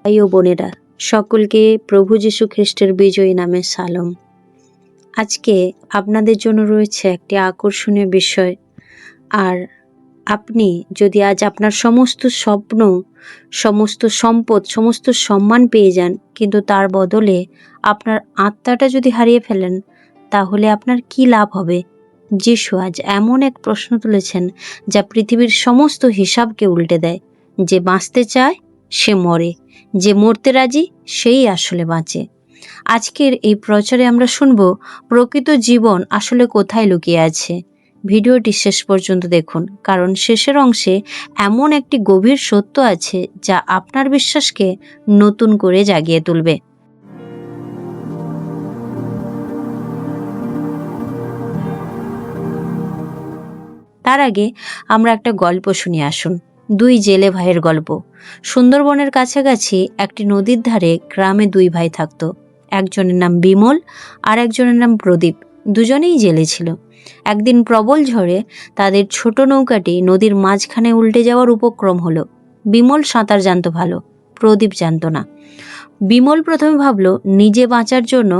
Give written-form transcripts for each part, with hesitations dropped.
ভাই ও বোনেরা, সকলকে প্রভু যীশু খ্রিস্টের বিজয়ী নামে সালাম। আজকে আপনাদের জন্য রয়েছে একটি আকর্ষণীয় বিষয়। আর আপনি যদি আজ আপনার সমস্ত স্বপ্ন, সমস্ত সম্পদ, সমস্ত সম্মান পেয়ে যান, কিন্তু তার বদলে আপনার আত্মাটা যদি হারিয়ে ফেলেন, তাহলে আপনার কি লাভ হবে? যিশু আজ এমন এক প্রশ্ন তুলেছেন যা পৃথিবীর সমস্ত হিসাবকে উল্টে দেয়। যে বাঁচতে চায় সে মরে, যে মরতে রাজি সেই আসলে বাঁচে। আজকের এই প্রচারে আমরা শুনব প্রকৃত জীবন আসলে কোথায় লুকিয়ে আছে। ভিডিওটি শেষ পর্যন্ত দেখুন, কারণ শেষের অংশে এমন একটি গভীর সত্য আছে যা আপনার বিশ্বাসকে নতুন করে জাগিয়ে তুলবে। তার আগে আমরা একটা গল্প শুনে আসুন। দুই জেলে ভাইয়ের গল্প। সুন্দরবনের কাছাকাছি একটি নদীর ধারে গ্রামে দুই ভাই থাকত। একজনের নাম বিমল আর একজনের নাম প্রদীপ। দুজনেই জেলে ছিল। একদিন প্রবল ঝড়ে তাদের ছোট নৌকাটি নদীর মাঝখানে উল্টে যাওয়ার উপক্রম হলো। বিমল সাঁতার জানতো ভালো, প্রদীপ জানতো না। বিমল প্রথমে ভাবল নিজে বাঁচার জন্য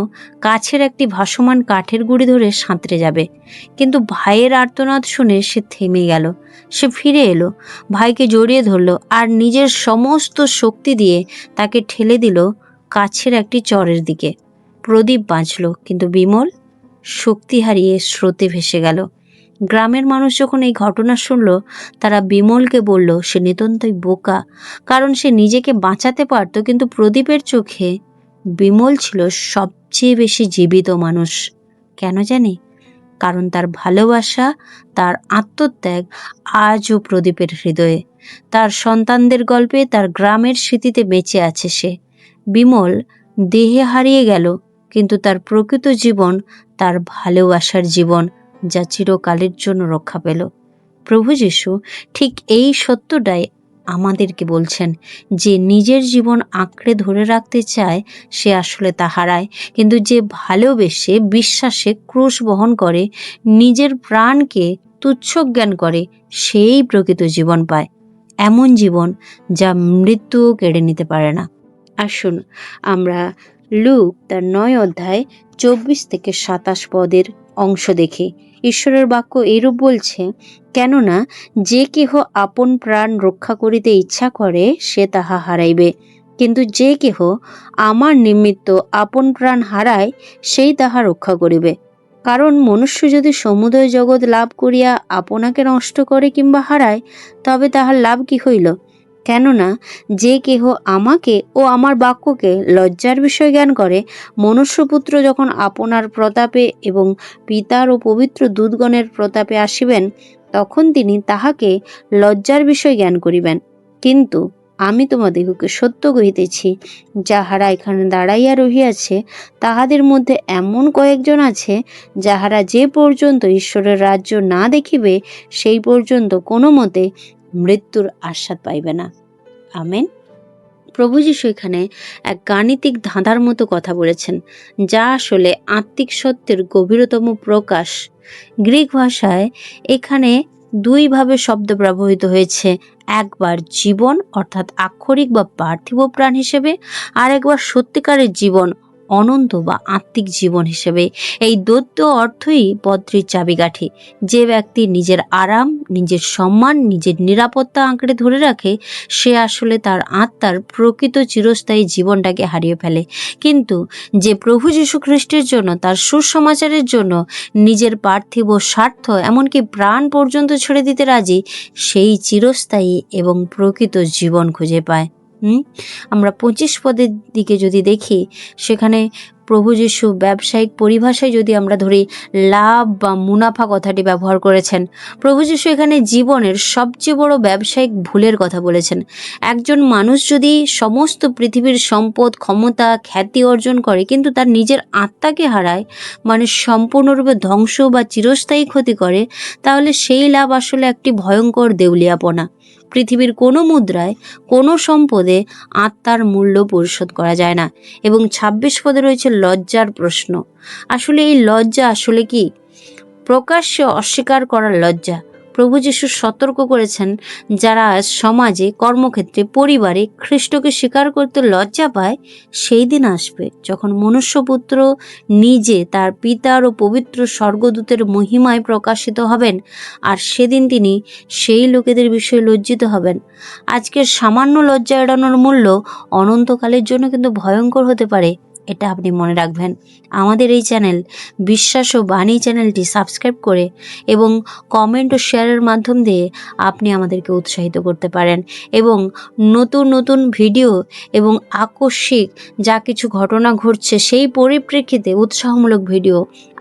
কাছের একটি ভাসমান কাঠের গুঁড়ি ধরে সাঁতরে যাবে, কিন্তু ভাইয়ের আর্তনাদ শুনে সে থেমে গেল। সে ফিরে এলো, ভাইকে জড়িয়ে ধরল আর নিজের সমস্ত শক্তি দিয়ে তাকে ঠেলে দিল কাছের একটি চরের দিকে। প্রদীপ বাঁচল, কিন্তু বিমল শক্তি হারিয়ে স্রোতে ভেসে গেল। গ্রামের মানুষ যখন এই ঘটনা শুনল, তারা বিমলকে বলল সে নিতান্তই বোকা, কারণ সে নিজেকে বাঁচাতে পারত, কিন্তু প্রদীপের চোখে বিমল ছিল সবচেয়ে বেশি জীবিত মানুষ। কেন জানি? কারণ তার ভালোবাসা, তার আত্মত্যাগ আজও প্রদীপের হৃদয়ে, তার সন্তানদের গল্পে, তার গ্রামের স্মৃতিতে বেঁচে আছে সে। বিমল দেহে হারিয়ে গেল, কিন্তু তার প্রকৃত জীবন তার ভালোবাসার জীবন, যা চিরকালের জন্য রক্ষা পেল। প্রভু যীশু ঠিক এই সত্যটাই আমাদেরকে বলছেন, যে নিজের জীবন আঁকড়ে ধরে রাখতে চায় সে আসলে তা হারায়, কিন্তু যে ভালোবেসে বিশ্বাসে ক্রুশ বহন করে, নিজের প্রাণকে তুচ্ছ জ্ঞান করে, সেই প্রকৃত জীবন পায়। এমন জীবন যা মৃত্যুও কেড়ে নিতে পারে না। আসুন আমরা লুক তার 9 অধ্যায় 24 থেকে 27 পদের অংশ দেখি। ঈশ্বরের বাক্য এইরূপ বলছে, কেননা যে কেহ আপন প্রাণ রক্ষা করিতে ইচ্ছা করে সে তাহা হারাইবে, কিন্তু যে কেহ আমার নিমিত্ত আপন প্রাণ হারায় সেই তাহা রক্ষা করিবে। কারণ মনুষ্য যদি সমুদয় জগৎ লাভ করিয়া আপনাকে নষ্ট করে কিংবা হারায়, তবে তাহার লাভ কি হইল? কেননা যে কেহ আমাকে ও আমার বাক্যকে লজ্জার বিষয় জ্ঞান করে, মনুষ্যপুত্র যখন আপনার প্রতাপে এবং পিতার ও পবিত্র দূতগণের প্রতাপে আসিবেন, তখন তিনি তাহাকে লজ্জার বিষয় জ্ঞান করিবেন। কিন্তু আমি তোমাদিগকে সত্য কহিতেছি, যাহারা এখানে দাঁড়াইয়া রহিয়াছে, তাহাদের মধ্যে এমন কয়েকজন আছে, যাহারা যে পর্যন্ত ঈশ্বরের রাজ্য না দেখিবে, সেই পর্যন্ত কোনো মতে মৃত্যুর আস্বাদ পাইবে না। আমেন। প্রভু যীশু এখানে এক গাণিতিক ধাঁধার মতো কথা বলেছেন, যা আসলে আত্মিক সত্যের গভীরতম প্রকাশ। গ্রিক ভাষায় এখানে দুইভাবে শব্দ ব্যবহৃত হয়েছে, একবার জীবন অর্থাৎ আক্ষরিক বা পার্থিব প্রাণ হিসেবে, আর একবার সত্যিকারের জীবন, অনন্ত বা আত্মিক জীবন হিসেবে। এই দ্বৈত অর্থই পত্রীর চাবিকাঠি। যে ব্যক্তি নিজের আরাম, নিজের সম্মান, নিজের নিরাপত্তা আঁকড়ে ধরে রাখে, সে আসলে তার আত্মার প্রকৃত চিরস্থায়ী জীবনটাকে হারিয়ে ফেলে। কিন্তু যে প্রভু যীশু খ্রিস্টের জন্য, তার সুসমাচারের জন্য নিজের পার্থিব স্বার্থ, এমনকি প্রাণ পর্যন্ত ছেড়ে দিতে রাজি, সেই চিরস্থায়ী এবং প্রকৃত জীবন খুঁজে পায়। আমরা 25 পদের দিকে যদি দেখি, সেখানে প্রভু যীশু ব্যবসায়িক পরিভাষায় যদি আমরা ধরি, লাভ বা মুনাফা কথাটি ব্যবহার করেছেন। প্রভু যীশু এখানে জীবনের সবচেয়ে বড় ব্যবসায়িক ভুলের কথা বলেছেন। একজন মানুষ যদি সমস্ত পৃথিবীর সম্পদ, ক্ষমতা, খ্যাতি অর্জন করে, কিন্তু তার নিজের আত্মাকে হারায়, মানে সম্পূর্ণরূপে ধ্বংস বা চিরস্থায়ী ক্ষতি করে, তাহলে সেই লাভ আসলে একটি ভয়ঙ্কর দেউলিয়াপনা। পৃথিবীর কোনো মুদ্রায়, কোনো সম্পদে আত্মার মূল্য পরিশোধ করা যায় না। এবং 26 পদে রয়েছে লজ্জার প্রশ্ন। আসলে এই লজ্জা আসলে কি? প্রকাশ্যে অস্বীকার করার লজ্জা, প্রভু যিশু সতর্ক করেছেন, যারা আজ সমাজে, কর্মক্ষেত্রে, পরিবারে খ্রিস্টকে স্বীকার করতে লজ্জা পায়, সেই দিন আসবে যখন মনুষ্যপুত্র নিজে তার পিতার ও পবিত্র স্বর্গদূতের মহিমায় প্রকাশিত হবেন, আর সেদিন তিনি সেই লোকেদের বিষয়ে লজ্জিত হবেন। আজকের সামান্য লজ্জা এড়ানোর মূল্য অনন্তকালের জন্য কিন্তু ভয়ঙ্কর হতে পারে, এটা আপনি মনে রাখবেন। আমাদের এই চ্যানেল বিশ্বাস ও বাণী চ্যানেলটি সাবস্ক্রাইব করে এবং কমেন্ট ও শেয়ারের মাধ্যম দিয়ে আপনি আমাদেরকে উৎসাহিত করতে পারেন, এবং নতুন নতুন ভিডিও এবং আকস্মিক যা কিছু ঘটনা ঘটছে সেই পরিপ্রেক্ষিতে উৎসাহমূলক ভিডিও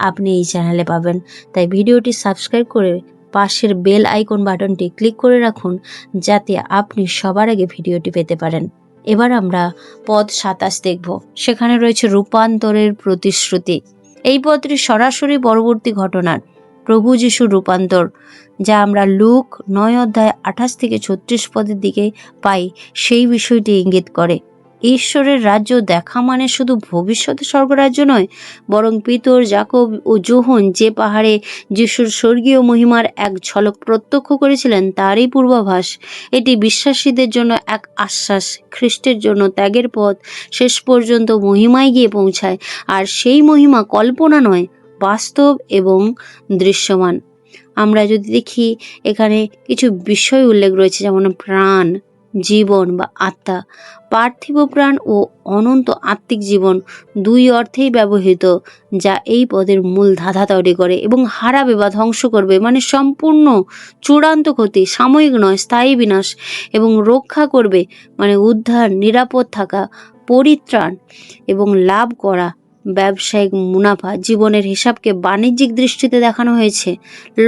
আপনি এই চ্যানেলে পাবেন। তাই ভিডিওটি সাবস্ক্রাইব করে পাশের বেল আইকন বাটনটি ক্লিক করে রাখুন, যাতে আপনি সবার আগে ভিডিওটি পেতে পারেন। এবার আমরা পদ 27 দেখব। সেখানে রয়েছে রূপান্তরের প্রতিশ্রুতি। এই পদটি সরাসরি পরবর্তী ঘটনার প্রভু যিশুর রূপান্তর, যা আমরা লুক 9:28-36 দিকে পাই, সেই বিষয়টি ইঙ্গিত করে। ঈশ্বরের রাজ্য দেখা মানে শুধু ভবিষ্যতে স্বর্গরাজ্য নয়, বরং পিতর, যাকব ও যোহন যে পাহাড়ে যিশুর স্বর্গীয় মহিমার এক ঝলক প্রত্যক্ষ করেছিলেন তারই পূর্বাভাস। এটি বিশ্বাসীদের জন্য এক আশ্বাস, খ্রিস্টের জন্য ত্যাগের পথ শেষ পর্যন্ত মহিমায় গিয়ে পৌঁছায়, আর সেই মহিমা কল্পনা নয়, বাস্তব এবং দৃশ্যমান। আমরা যদি দেখি, এখানে কিছু বিষয় উল্লেখ রয়েছে, যেমন প্রাণ, জীবন বা আত্মা। পার্থিব প্রাণ ও অনন্ত আত্মিক জীবন দুই অর্থেই ব্যবহৃত, যা এই পদের মূল ধাঁধা তৈরি করে, এবং হারাবে বা ধ্বংস করবে মানে সম্পূর্ণ চূড়ান্ত ক্ষতি, সাময়িক নয়, স্থায়ী বিনাশ, এবং রক্ষা করবে মানে উদ্ধার, নিরাপদ থাকা, পরিত্রাণ এবং লাভ করা, ব্যবসায়িক মুনাফা। জীবনের হিসাবকে বাণিজ্যিক দৃষ্টিতে দেখানো হয়েছে।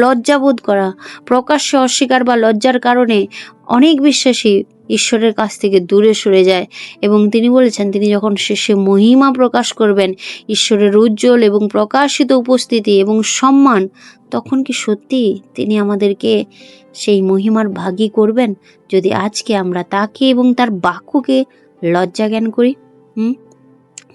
লজ্জাবোধ করা, প্রকাশ্যে অস্বীকার বা লজ্জার কারণে অনেক বিশ্বাসী ঈশ্বরের কাছ থেকে দূরে সরে যায়, এবং তিনি বলেছেন তিনি যখন শেষে মহিমা প্রকাশ করবেন, ঈশ্বরের উজ্জ্বল এবং প্রকাশিত উপস্থিতি এবং সম্মান, তখন কি সত্যি তিনি আমাদেরকে সেই মহিমার ভাগী করবেন, যদি আজকে আমরা তাকে এবং তার বাক্যকে লজ্জা জ্ঞান করি।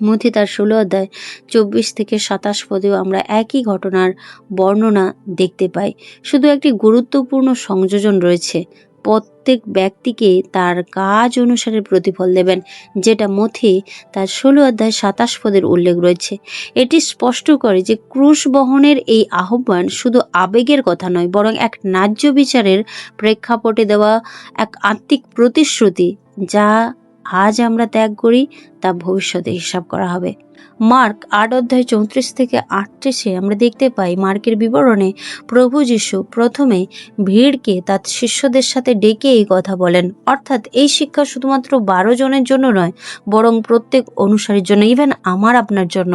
মথি তার 16:24-27 আমরা একই ঘটনার বর্ণনা দেখতে পাই। শুধু একটি গুরুত্বপূর্ণ সংযোজন রয়েছে, প্রত্যেক ব্যক্তিকে তার কাজ অনুসারে প্রতিফল দেবেন, যেটা মথি তার 16:27 উল্লেখ রয়েছে। এটি স্পষ্ট করে যে ক্রুশ বহনের এই আহ্বান শুধু আবেগের কথা নয়, বরং এক ন্যায্য বিচারের প্রেক্ষাপটে দেওয়া এক আত্মিক প্রতিশ্রুতি। যা আজ আমরা ত্যাগ করি তা ভবিষ্যতে হিসাব করা হবে। মার্ক 8:34-38 আমরা দেখতে পাই, মার্কের বিবরণে প্রভু যিশু প্রথমে ভিড়কে তার শিষ্যদের সাথে ডেকে এই কথা বলেন, অর্থাৎ এই শিক্ষা শুধুমাত্র 12 জনের জন্য নয়, বরং প্রত্যেক অনুসারীর জন্য, ইভেন আমার আপনার জন্য।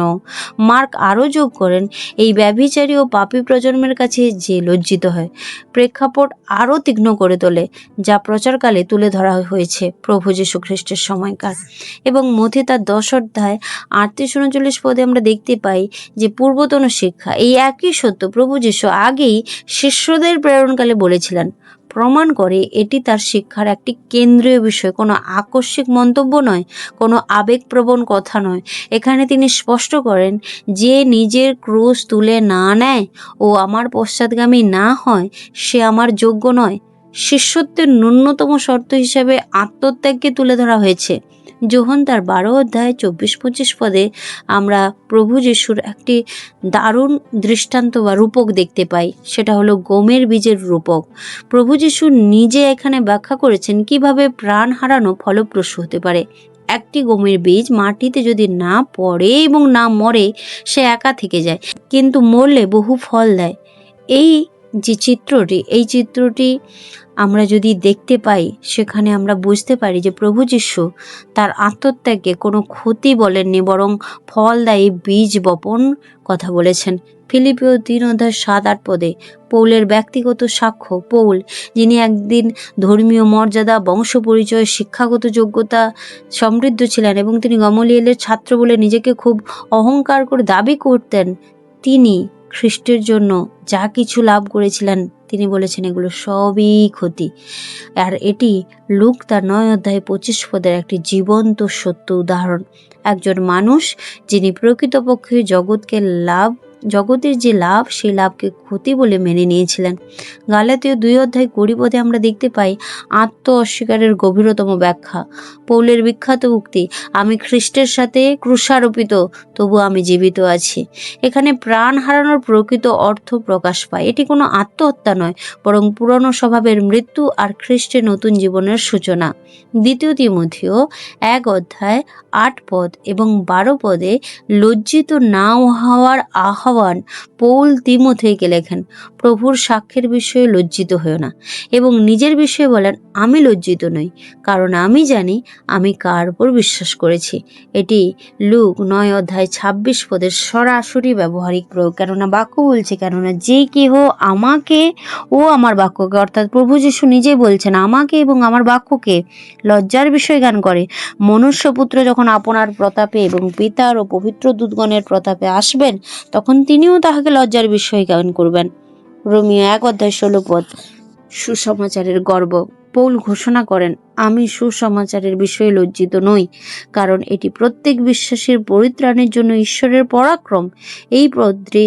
মার্ক আরও যোগ করেন, এই ব্যভিচারী ও পাপী প্রজন্মের কাছে যে লজ্জিত হয়, প্রেক্ষাপট আরও তীক্ষ্ণ করে তোলে, যা প্রচারকালে তুলে ধরা হয়েছে প্রভু যীশু খ্রিস্টের সময়কার। এবং মথি তার 10:38-39 আমরা দেখতে পাই যে পূর্বতন শিক্ষা, এই একই সত্য প্রভু যীশু আগেই শিষ্যদের প্রেরণকালে বলেছিলেন, প্রমাণ করে এটি তার শিক্ষার একটি কেন্দ্রীয় বিষয়, কোনো আকস্মিক মন্তব্য নয়, কোনো আবেগপ্রবণ কথা নয়। এখানে তিনি স্পষ্ট করেন, যে নিজের ক্রুশ তুলে না নেয় ও আমার পশ্চাৎগামী না হয়, সে আমার যোগ্য নয়। শিষ্যত্বের ন্যূনতম শর্ত হিসাবে আত্মত্যাগকে তুলে ধরা হয়েছে। যোহন তার 12:24-25 আমরা প্রভু যিশুর একটি দারুণ দৃষ্টান্ত বা রূপক দেখতে পাই, সেটা হলো গমের বীজের রূপক। প্রভু যিশু নিজে এখানে ব্যাখ্যা করেছেন কিভাবে প্রাণ হারানো ফলপ্রসূ হতে পারে। একটি গমের বীজ মাটিতে যদি না পড়ে এবং না মরে, সে একা থেকে যায়, কিন্তু মরলে বহু ফল দেয়। এই চিত্রটি আমরা যদি দেখতে পাই, সেখানে আমরা বুঝতে পারি যে প্রভু যিশু তার আত্মত্যাগকে কোনো ক্ষতি বলেননি, বরং ফলদায়ী বীজ বপন কথা বলেছেন। ফিলিপিও 3:7-8 পৌলের ব্যক্তিগত সাক্ষ্য। পৌল, যিনি একদিন ধর্মীয় মর্যাদা, বংশ পরিচয়, শিক্ষাগত যোগ্যতা সমৃদ্ধ ছিলেন, এবং তিনি গমলিয়েলের ছাত্র বলে নিজেকে খুব অহংকার করে দাবি করতেন, তিনি খ্রিস্টের জন্য যা কিছু লাভ করেছিলেন, তিনি বলেছেন এগুলো সবই ক্ষতি। আর এটি লুক তার 9:25 একটি জীবন্ত সত্য উদাহরণ। একজন মানুষ যিনি প্রকৃতপক্ষে জগৎকে লাভ জগতের যে লাভ সেই লাভকে ক্ষতি বলে মেনে নিয়েছিলেন। গালাতীয় 2:20 আমরা দেখতে পাই আত্ম অস্বীকারের গভীরতম ব্যাখ্যা। পৌলের বিখ্যাত উক্তি, আমি খ্রিস্টের সাথে ক্রুশারোপিত, তবু আমি জীবিত আছি। এখানে প্রাণ হারানোর প্রকৃত অর্থ প্রকাশ পায়। এটি কোনো আত্মহত্যা নয়, বরং পুরনো স্বভাবের মৃত্যু আর খ্রিস্টের নতুন জীবনের সূচনা। 2 তিমথিও 1:8 এবং 12 লজ্জিত না হওয়ার আহ্বান পৌল তিমথিকে লেখেন, প্রভুর সাক্ষ্যের বিষয়ে লজ্জিত হয়েও না। এবং নিজের বিষয়ে বলেন, আমি লজ্জিত নই, কারণ আমি জানি আমি কার উপর বিশ্বাস করেছি। এটি লুক 9:26 সরাসরি ব্যবহারিক প্রয়োগ। কেননা বাক্য বলছে, কেননা যে কেহ আমাকে ও আমার বাক্যকে, অর্থাৎ প্রভু যীশু নিজেই বলছেন, আমাকে এবং আমার বাক্যকে লজ্জার বিষয় জ্ঞান করে, মনুষ্যপুত্র যখন আপনার প্রতাপে এবং পিতার ও পবিত্র দূতগণের প্রতাপে আসবেন, তখন তিনিও তাহাকে লজ্জার বিষয় জ্ঞান করবেন। রোমীয় 1:16 সুসমাচারের গর্ব। পৌল ঘোষণা করেন, আমি সুসমাচারের বিষয়ে লজ্জিত নই, কারণ এটি প্রত্যেক বিশ্বাসীর পরিত্রাণের জন্য ঈশ্বরের পরাক্রম। এই পত্রে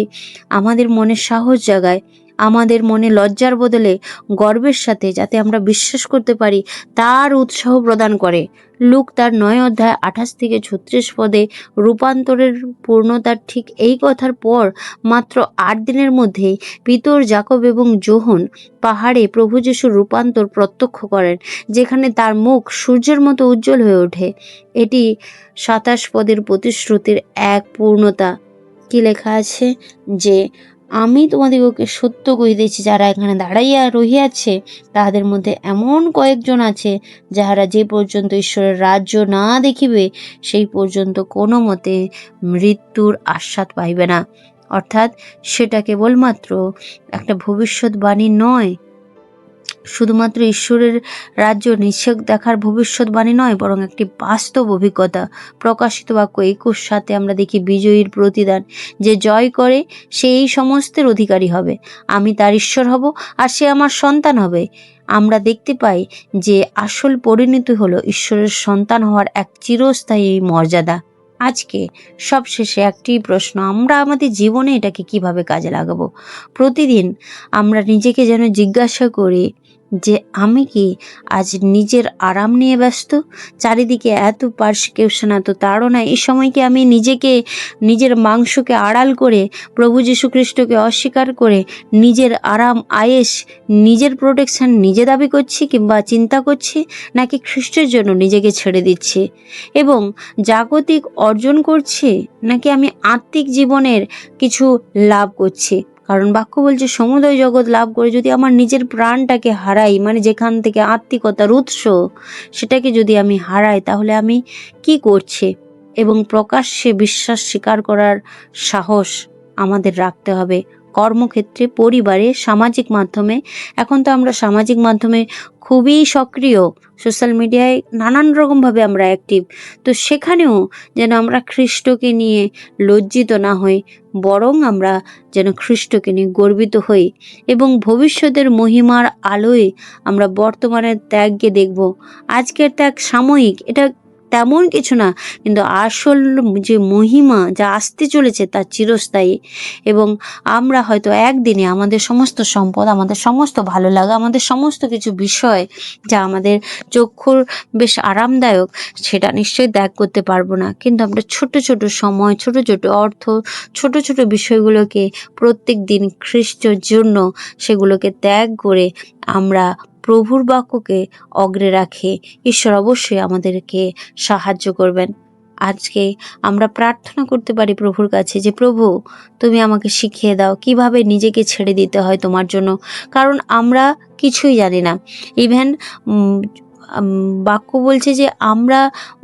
আমাদের মনে সাহস জাগায়, আমাদের মনে লজ্জার বদলে গর্বের সাথে, যাতে আমরা বিশ্বাস করতে পারি, তার উৎসাহ প্রদান করে। লুক তার 9:28-36 রূপান্তরের পূর্ণতার ঠিক এই কথার পর মাত্র 8 দিনের মধ্যেই পিতর, যাকব এবং যোহন পাহাড়ে প্রভু যীশুর রূপান্তর প্রত্যক্ষ করেন, যেখানে তার মুখ সূর্যের মতো উজ্জ্বল হয়ে ওঠে। এটি 27 প্রতিশ্রুতির এক পূর্ণতা। কি লেখা আছে যে, আমি তোমাদিগকে সত্য কহিতেছি, যারা এখানে দাঁড়াইয়া রহিয়াছে তাহাদের মধ্যে এমন কয়েকজন আছে, যাহারা যে পর্যন্ত ঈশ্বরের রাজ্য না দেখিবে সেই পর্যন্ত কোনো মতে মৃত্যুর আস্বাদ পাইবে না। অর্থাৎ সেটা কেবলমাত্র একটা ভবিষ্যৎবাণী নয়, শুধুমাত্র ঈশ্বরের রাজ্য নিশ্চয় দেখার ভবিষ্যৎবাণী নয়, বরং একটি বাস্তব অভিজ্ঞতা। প্রকাশিত বাক্য 21 আমরা দেখি, বিজয়ীর প্রতিদান, যে জয় করে সে এই সমস্তের অধিকারী হবে, আমি তার ঈশ্বর হব আর সে আমার সন্তান হবে। আমরা দেখতে পাই যে আসল পরিণতি হলো ঈশ্বরের সন্তান হওয়ার এক চিরস্থায়ী মর্যাদা। আজকে সবশেষে একটি প্রশ্ন, আমরা আমাদের জীবনে এটাকে কিভাবে কাজে লাগাবো? প্রতিদিন আমরা নিজেকে যেন জিজ্ঞাসা করি যে আমি কি আজ নিজের আরাম নিয়ে ব্যস্ত? চারিদিকে এত পারসিকিউশন, এত তাড়না, এই সময় কি আমি নিজের মাংসকে আড়াল করে, প্রভু যীশু খ্রিস্টকে অস্বীকার করে, নিজের আরাম আয়েশ, নিজের প্রোটেকশন নিজে দাবি করছি কিংবা চিন্তা করছি, নাকি খ্রিস্টের জন্য নিজেকে ছেড়ে দিচ্ছি? এবং জাগতিক অর্জন করছি, নাকি আমি আত্মিক জীবনের কিছু লাভ করছি? কারণ বাক্য বলছে, সমুদয় জগৎ লাভ করে যদি আমার নিজের প্রাণটাকে হারাই, মানে যেখান থেকে আত্মিকতার উৎস, সেটাকে যদি আমি হারাই, তাহলে আমি কি করছি? এবং প্রকাশ্যে বিশ্বাস স্বীকার করার সাহস আমাদের রাখতে হবে। কর্মক্ষেত্রে, পরিবারে, সামাজিক মাধ্যমে। এখন তো আমরা সামাজিক মাধ্যমে খুবই সক্রিয়, সোশ্যাল মিডিয়ায় নানান রকমভাবে আমরা অ্যাক্টিভ। তো সেখানেও যেন আমরা খ্রিস্টকে নিয়ে লজ্জিত না হই, বরং আমরা যেন খ্রিস্টকে নিয়ে গর্বিত হই এবং ভবিষ্যতের মহিমার আলোয় আমরা বর্তমানের ত্যাগকে দেখব। আজকের ত্যাগ সাময়িক, এটা তেমন কিছু না, কিন্তু আসল যে মহিমা যা আসতে চলেছে তা চিরস্থায়ী। এবং আমরা হয়তো একদিনে আমাদের সমস্ত সম্পদ, আমাদের সমস্ত ভালো লাগা, আমাদের সমস্ত কিছু বিষয় যা আমাদের চক্ষুর বেশ আরামদায়ক, সেটা নিশ্চয়ই ত্যাগ করতে পারবো না। কিন্তু আমরা ছোট ছোট সময়, ছোট ছোট অর্থ, ছোট ছোট বিষয়গুলোকে প্রত্যেক দিন খ্রিস্টের জন্য সেগুলোকে ত্যাগ করে আমরা প্রভুর বাক্যকে অগ্রে রাখি, ঈশ্বর অবশ্যই আমাদেরকে সাহায্য করবেন। আজকে আমরা প্রার্থনা করতে পারি প্রভুর কাছে যে, প্রভু তুমি আমাকে শিখিয়ে দাও কিভাবে নিজেকে ছেড়ে দিতে হয় তোমার জন্য, কারণ আমরা কিছুই জানি না। ইভেন বাক্য বলছে যে আমরা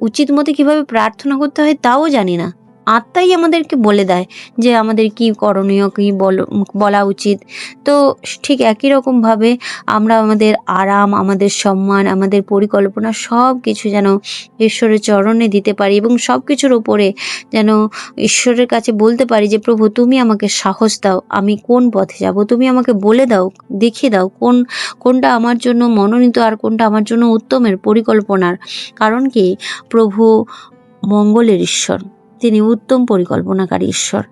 উচিত মতো কিভাবে প্রার্থনা করতে হয় তাও জানি না। আত্মাই আমাদেরকে বলে দেয় যে আমাদের কি করণীয়, কি বলা উচিত। তো ঠিক একই রকমভাবে আমরা আমাদের আরাম, আমাদের সম্মান, আমাদের পরিকল্পনা সব কিছু যেন ঈশ্বরের চরণে দিতে পারি এবং সব কিছুর উপরে যেন ঈশ্বরের কাছে বলতে পারি যে, প্রভু তুমি আমাকে সাহস দাও, আমি কোন পথে যাব, তুমি আমাকে বলে দাও, দেখিয়ে দাও কোনটা আমার জন্য মনোনীত আর কোনটা আমার জন্য উত্তমের পরিকল্পনার। কারণ কি, প্রভু মঙ্গলের ঈশ্বর, তিনি উত্তম পরিকল্পনাকারী ঈশ্বর।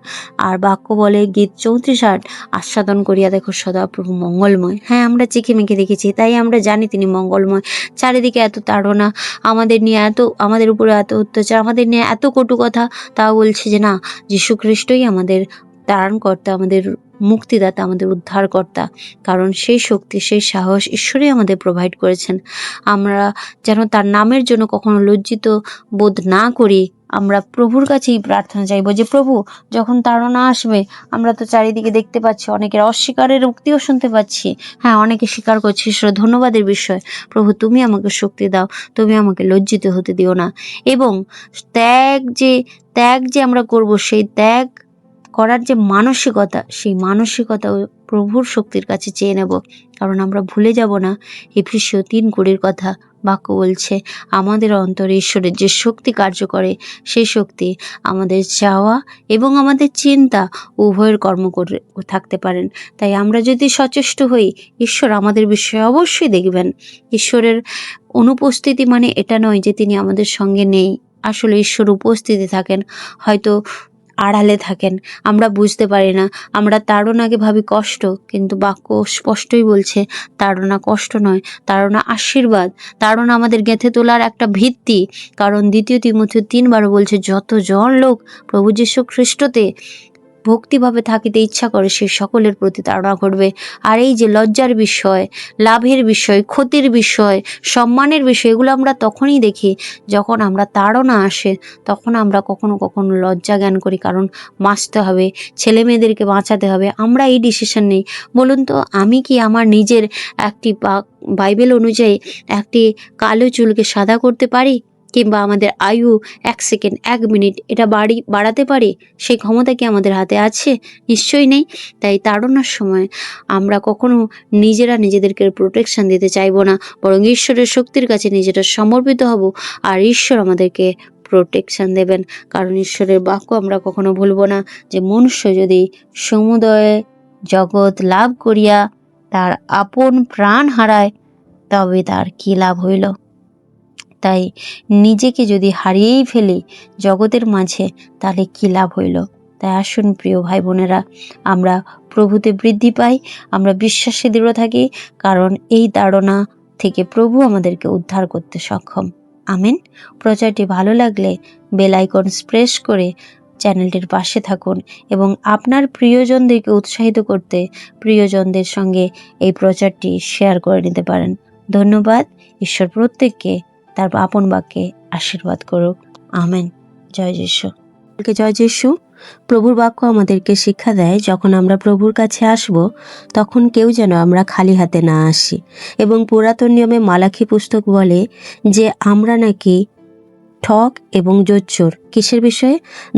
আর বাক্য বলে গীত 34:8, আস্বাদন করিয়া দেখো সদা প্রভু মঙ্গলময়। হ্যাঁ, আমরা চেখে মেখে দেখেছি, তাই আমরা জানি তিনি মঙ্গলময়। চারিদিকে এত তাড়না, আমাদের নিয়ে এত, আমাদের উপরে এত অত্যাচার, আমাদের নিয়ে এত কটু কথা, তাও বলছে যে না, যীশু খ্রিস্টই আমাদের ত্রাণকর্তা, আমাদের মুক্তিদাতা, আমাদের উদ্ধারকর্তা। কারণ সেই শক্তি, সেই সাহস ঈশ্বরই আমাদের প্রোভাইড করেছেন। আমরা যেন তার নামের জন্য কখনো লজ্জিত বোধ না করি। আমরা প্রভুর কাছেই প্রার্থনা চাইবো যে প্রভু, যখন তাড়না আসবে, আমরা তো চারিদিকে দেখতে পাচ্ছি, অনেকের অস্বীকারের উক্তিও শুনতে পাচ্ছি। হ্যাঁ, অনেকে স্বীকার করছে, ঈশ্বর ধন্যবাদের বিষয়। প্রভু, তুমি আমাকে শক্তি দাও, তুমি আমাকে লজ্জিত হতে দিও না। এবং ত্যাগ যে আমরা করব, সেই ত্যাগ করার যে মানসিকতা, সেই মানসিকতা প্রভুর শক্তির কাছে চেয়ে নেব। কারণ আমরা ভুলে যাব না এফেসীয় 3:20 কথা। বাক্য বলছে আমাদের অন্তরে ঈশ্বরের যে শক্তি কার্য করে, সেই শক্তি আমাদের চাওয়া এবং আমাদের চিন্তা উভয়ের কর্ম করে থাকতে পারেন। তাই আমরা যদি সচেষ্ট হই, ঈশ্বর আমাদের বিষয়ে অবশ্যই দেখবেন। ঈশ্বরের অনুপস্থিতি মানে এটা নয় যে তিনি আমাদের সঙ্গে নেই। আসলে ঈশ্বর উপস্থিতি থাকেন, হয়তো আড়ালে থাকেন, আমরা বুঝতে পারি না। আমরা তাড়নাকে ভাবি কষ্ট, কিন্তু বাক্য স্পষ্টই বলছে তাড়না কষ্ট নয়, তাড়না আশীর্বাদ। তাড়না আমাদের গেঁথে তোলার একটা ভিত্তি। কারণ 2 তিমথেয় 3:12 বলছে যতজন লোক প্রভু যীশু খ্রিস্টতে ভক্তিভাবে থাকিতে ইচ্ছা করে, সে সকলের প্রতি তাড়না করবে। আর এই যে লজ্জার বিষয়, লাভের বিষয়, ক্ষতির বিষয়, সম্মানের বিষয়, এগুলো আমরা তখনই দেখি যখন আমরা তাড়না আসে, তখন আমরা কখনো কখনো লজ্জা জ্ঞান করি। কারণ বাঁচতে হবে, ছেলে মেয়েদেরকে বাঁচাতে হবে, আমরা এই ডিসিশন নেই। বলুন তো, আমি কি আমার নিজের একটি বাইবেল অনুযায়ী একটি কালো চুলকে সাদা করতে পারি? কিংবা আমাদের আয়ু 1 সেকেন্ড, 1 মিনিট এটা বাড়াতে পারি? সেই ক্ষমতা কি আমাদের হাতে আছে? নিশ্চয়ই নেই। তাই তাড়নার সময় আমরা কখনো নিজেদেরকে প্রোটেকশন দিতে চাইবো না, বরং ঈশ্বরের শক্তির কাছে নিজেরা সমর্পিত হব। আর ঈশ্বর আমাদেরকে প্রোটেকশন দেবেন। কারণ ঈশ্বরের বাক্য আমরা কখনো ভুলবো না যে মনুষ্য যদি সমুদয় জগৎ লাভ করিয়া তার আপন প্রাণ হারায়, তবে তার কি লাভ হইল? তাই নিজেকে যদি হারিয়েই ফেলি জগতের মাঝে, তাহলে কি লাভ হইল? তাই আসুন প্রিয় ভাই বোনেরা, আমরা প্রভুতে বৃদ্ধি পাই, আমরা বিশ্বাসে দৃঢ় থাকি। কারণ এই তাড়না থেকে প্রভু আমাদেরকে উদ্ধার করতে সক্ষম। আমেন। প্রচারটি ভালো লাগলে বেল আইকন প্রেস করে চ্যানেলটির পাশে থাকুন এবং আপনার প্রিয়জনদেরকে উৎসাহিত করতে প্রিয়জনদের সঙ্গে এই প্রচারটি শেয়ার করে নিতে পারেন। ধন্যবাদ। ঈশ্বর প্রত্যেককে তার আপন বাক্যে আশীর্বাদ করুক। আমেন। জয় যিশু। জয় যিশু। প্রভুর বাক্য আমাদেরকে শিক্ষা দেয়, যখন আমরা প্রভুর কাছে আসব, তখন কেউ যেন আমরা খালি হাতে না আসি। এবং পুরাতন নিয়মে মালাখি পুস্তক বলে যে আমরা নাকি ঠক এবং জোচ্চোর কিসের বিষয়ে?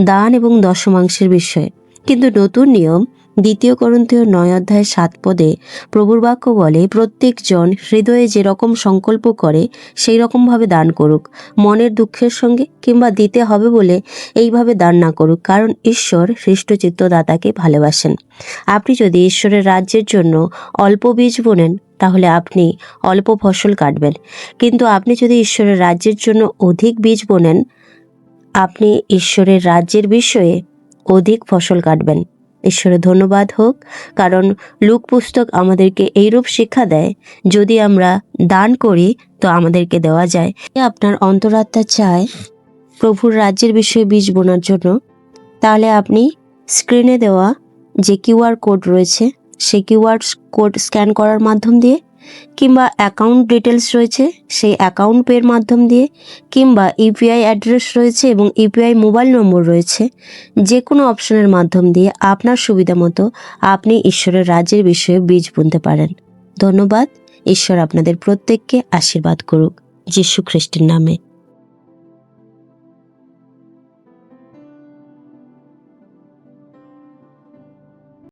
দান এবং দশমাংশের বিষয়ে। কিন্তু নতুন নিয়ম 2 করন্থীয় 9:7 প্রভুর বাক্য বলে প্রত্যেকজন হৃদয়ে যেরকম সংকল্প করে সেই রকমভাবে দান করুক, মনের দুঃখের সঙ্গে কিংবা দিতে হবে বলে এইভাবে দান না করুক, কারণ ঈশ্বর হৃষ্টচিত্ত দাতাকে ভালোবাসেন। আপনি যদি ঈশ্বরের রাজ্যের জন্য অল্প বীজ বোনেন, তাহলে আপনি অল্প ফসল কাটবেন। কিন্তু আপনি যদি ঈশ্বরের রাজ্যের জন্য অধিক বীজ বোনেন, আপনি ঈশ্বরের রাজ্যের বিষয়ে অধিক ফসল কাটবেন। ঈশ্বরের ধন্যবাদ হোক। কারণ লুক পুস্তক আমাদেরকে এইরূপ শিক্ষা দেয়, যদি আমরা দান করি তো আমাদেরকে দেওয়া যায়। আপনার অন্তরাত্মা চায় প্রভুর রাজ্যের বিষয়ে বীজ বোনার জন্য, তাহলে আপনি স্ক্রিনে দেওয়া যে কিউআর কোড রয়েছে, সেই কিউআর কোড স্ক্যান করার মাধ্যম দিয়ে, কিংবা অ্যাকাউন্ট ডিটেলস রয়েছে সেই অ্যাকাউন্ট পের মাধ্যম দিয়ে, কিংবা ইউপিআই অ্যাড্রেস রয়েছে এবং ইউপিআই মোবাইল নম্বর রয়েছে, যে কোনো অপশনের মাধ্যম দিয়ে আপনার সুবিধা মতো আপনি ঈশ্বরের রাজ্যের বিষয়ে বীজ বুনতে পারেন। ধন্যবাদ। ঈশ্বর আপনাদের প্রত্যেককে আশীর্বাদ করুক, যীশু খ্রিস্টের নামে।